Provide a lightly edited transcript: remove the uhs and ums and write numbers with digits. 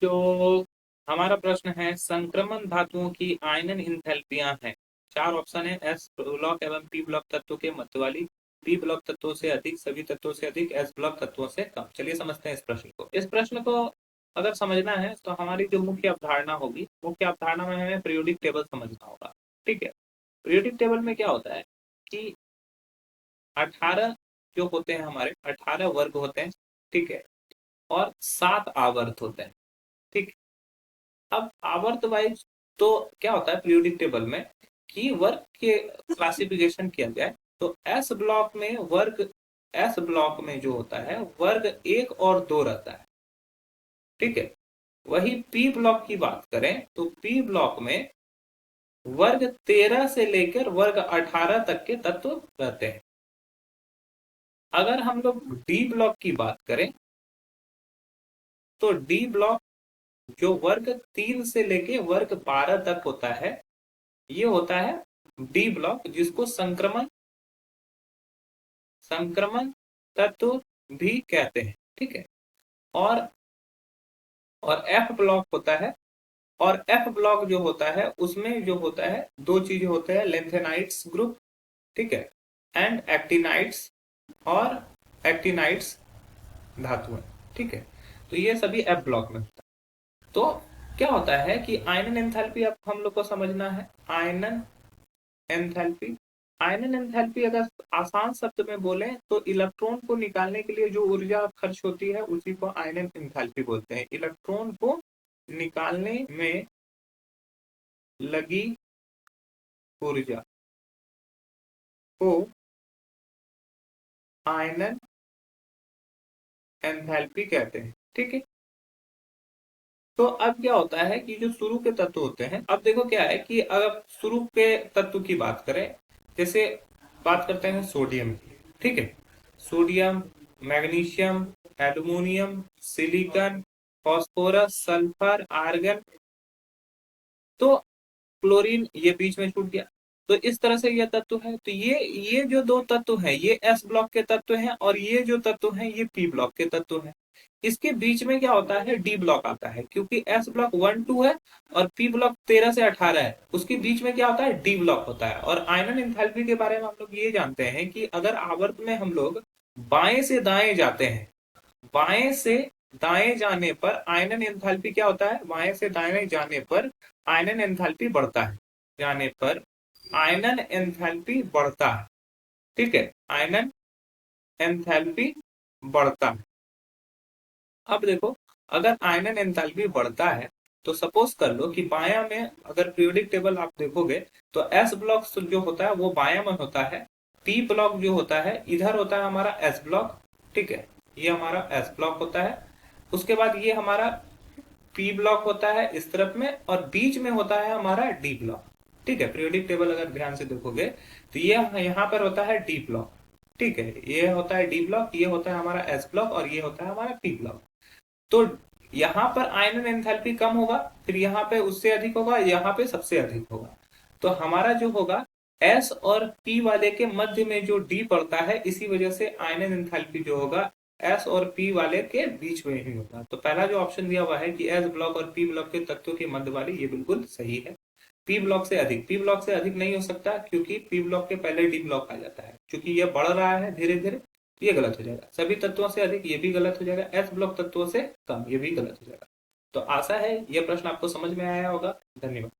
जो हमारा प्रश्न है, संक्रमण धातुओं की आयनन इंथैल्पियां हैं। चार ऑप्शन है, एस ब्लॉक एवं पी ब्लॉक तत्वों के मध्य वाली, पी ब्लॉक तत्वों से अधिक, सभी तत्वों से अधिक, एस ब्लॉक तत्वों से कम। चलिए समझते हैं इस प्रश्न को। इस प्रश्न को अगर समझना है तो हमारी जो मुख्य अवधारणा होगी, मुख्य अवधारणा में हमें पीरियोडिक टेबल समझना होगा। ठीक है, पीरियोडिक टेबल में क्या होता है कि 18 जो होते हैं, हमारे 18 वर्ग होते हैं। ठीक है, और 7 आवर्त होते हैं। ठीक, अब आवर्त वाइज तो क्या होता है पीरियोडिक टेबल में कि वर्ग के क्लासिफिकेशन किया जाए तो एस ब्लॉक में वर्ग, एस ब्लॉक में जो होता है वर्ग 1 और 2 रहता है। ठीक है, वही पी ब्लॉक की बात करें तो पी ब्लॉक में वर्ग 13 से लेकर वर्ग 18 तक के तत्व रहते हैं। अगर हम लोग डी ब्लॉक की बात करें तो डी ब्लॉक जो वर्ग 3 से लेके वर्ग 12 तक होता है, ये होता है डी ब्लॉक, जिसको संक्रमण संक्रमण तत्व भी कहते हैं। ठीक है, और एफ ब्लॉक होता है, और एफ ब्लॉक जो होता है उसमें जो होता है दो चीजें होते हैं, लेंथेनाइट्स ग्रुप, ठीक है, एंड एक्टिनाइट्स, और एक्टिनाइट्स धातु है। ठीक है, तो ये सभी एफ ब्लॉक में होता है। तो क्या होता है कि आयनन एंथैल्पी अब हम लोग को समझना है। आयनन एंथैल्पी, आयनन एंथैल्पी अगर आसान शब्द में बोले तो इलेक्ट्रॉन को निकालने के लिए जो ऊर्जा खर्च होती है उसी को आयनन एंथैल्पी बोलते हैं। इलेक्ट्रॉन को निकालने में लगी ऊर्जा को आयनन एंथैल्पी कहते हैं। ठीक है, तो अब क्या होता है कि जो शुरू के तत्व होते हैं, अब देखो क्या है कि अगर शुरू के तत्व की बात करें, जैसे बात करते हैं सोडियम की। ठीक है, sodium, magnesium, aluminium, silicon, phosphorus, sulphur, argon, तो क्लोरीन ये बीच में छूट गया। तो इस तरह से ये तत्व है। तो ये जो दो तत्व हैं ये एस ब्लॉक के तत्व हैं, और ये जो तत्व हैं ये पी ब्लॉक के तत्व हैं। इसके बीच में क्या होता है, डी ब्लॉक आता है, क्योंकि एस ब्लॉक 1 2 है और पी ब्लॉक 13 से 18 है। उसके बीच में क्या होता है, डी ब्लॉक होता है। और आयनन एंथैल्पी के बारे में हम लोग ये जानते हैं कि अगर आवर्त में हम लोग बाएं से दाएं जाते हैं, बाएं से दाएं जाने पर आयनन एंथैल्पी क्या होता है, बाएं से दाएं जाने पर आयनन एंथैल्पी बढ़ता है, जाने पर आयनन एंथैल्पी बढ़ता है। ठीक है, आयनन एंथैल्पी बढ़ता है। अब देखो, अगर आयनन एंथैल्पी बढ़ता है तो सपोज कर लो कि बाया में अगर पीरियोडिक टेबल आप देखोगे तो एस ब्लॉक जो होता है वो बाया में होता है, पी ब्लॉक जो होता है इधर होता है हमारा एस ब्लॉक। ठीक है, ये हमारा एस ब्लॉक होता है। उसके बाद ये हमारा पी ब्लॉक होता है इस तरफ में, और बीच में होता है हमारा डी ब्लॉक। ठीक है, पीरियोडिक टेबल अगर ध्यान से देखोगे तो ये यहाँ पर होता है डी ब्लॉक। ठीक है, ये होता है डी ब्लॉक, ये होता है हमारा एस ब्लॉक, और ये होता है हमारा पी ब्लॉक। तो यहाँ पर आयनन एंथैल्पी कम होगा, फिर यहाँ पे उससे अधिक होगा, यहाँ पे सबसे अधिक होगा। तो हमारा जो होगा एस और पी वाले के मध्य में जो डी पड़ता है, इसी वजह से आयनन एंथैल्पी जो होगा एस और पी वाले के बीच में ही होगा। तो पहला जो ऑप्शन दिया हुआ है कि एस ब्लॉक और पी ब्लॉक के तत्वों के मध्य वाली, ये बिल्कुल सही है। पी ब्लॉक से अधिक, पी ब्लॉक से अधिक नहीं हो सकता क्योंकि पी ब्लॉक के पहले डी ब्लॉक आ जाता है। क्योंकि ये बढ़ रहा है धीरे धीरे, ये गलत हो जाएगा। सभी तत्वों से अधिक, ये भी गलत हो जाएगा। एस ब्लॉक तत्वों से कम, ये भी गलत हो जाएगा। तो आशा है यह प्रश्न आपको समझ में आया होगा। धन्यवाद।